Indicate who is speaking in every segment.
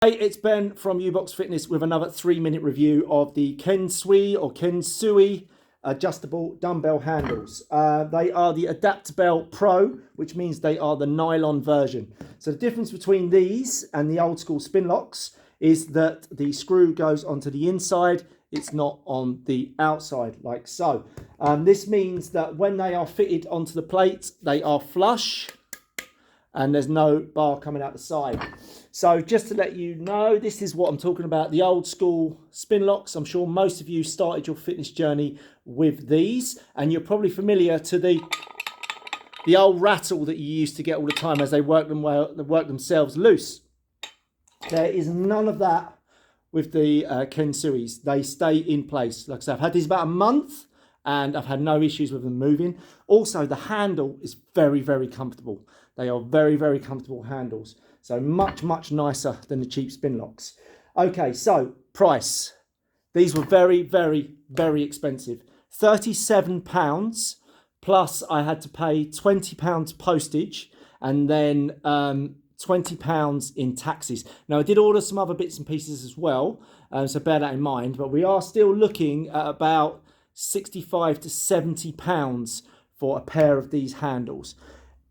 Speaker 1: Hey, it's Ben from U-Box Fitness with another 3-minute review of the Kensui adjustable dumbbell handles. They are the Adaptabell Pro, which means they are the nylon version. So the difference between these and the old school spin locks is that the screw goes onto the inside, it's not on the outside like so. This means that when they are fitted onto the plate, they are flush and there's no bar coming out the side. So just to let you know, this is what I'm talking about, the old school spin locks. I'm sure most of you started your fitness journey with these, and you're probably familiar to the old rattle that you used to get all the time as they work themselves loose. There is none of that with the Kensuis. They stay in place. Like I said, I've had these about a month and I've had no issues with them moving. Also, the handle is very, very comfortable. They are very, very comfortable handles. So much, much nicer than the cheap spin locks. Okay, so price. These were very, very, very expensive. £37 plus I had to pay £20 postage and then £20 in taxes. Now, I did order some other bits and pieces as well, so bear that in mind. But we are still looking at about £65 to £70 for a pair of these handles.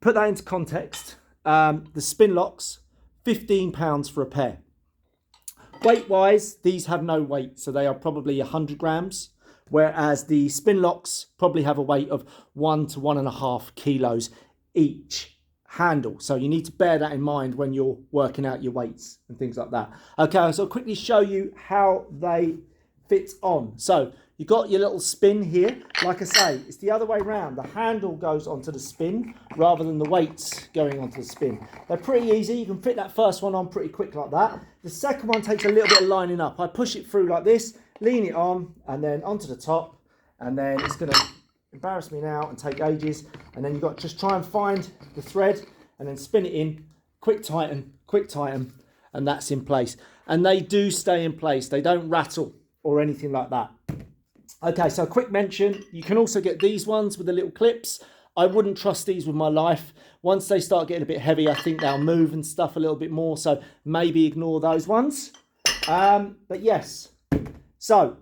Speaker 1: Put that into context. The spin locks, £15 for a pair. Weight-wise, these have no weight, so they are probably 100 grams, whereas the spin locks probably have a weight of 1 to 1.5 kilos each handle. So you need to bear that in mind when you're working out your weights and things like that. Okay, so I'll quickly show you how they fit on. So you've got your little spin here. Like I say, it's the other way around. The handle goes onto the spin rather than the weights going onto the spin. They're pretty easy. You can fit that first one on pretty quick like that. The second one takes a little bit of lining up. I push it through like this, lean it on, and then onto the top. And then it's going to embarrass me now and take ages. And then you've got to just try and find the thread and then spin it in, quick tighten, and that's in place. And they do stay in place. They don't rattle or anything like that. Okay, so a quick mention, you can also get these ones with the little clips. I wouldn't trust these with my life. Once they start getting a bit heavy, I think they'll move and stuff a little bit more, so maybe ignore those ones. But yes, so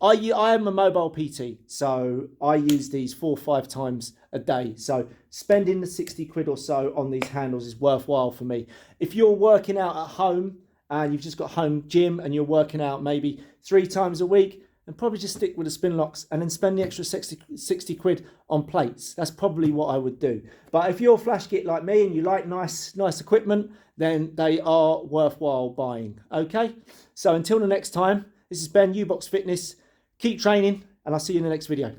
Speaker 1: I am a mobile PT, so I use these 4 or 5 times a day. So spending the 60 quid or so on these handles is worthwhile for me. If you're working out at home and you've just got home gym and you're working out maybe 3 times a week, and probably just stick with the spin locks and then spend the extra 60 quid on plates. That's probably what I would do. But if you're a flash git like me and you like nice equipment, then they are worthwhile buying. Okay? So until the next time, this is Ben, U-Box Fitness. Keep training, and I'll see you in the next video.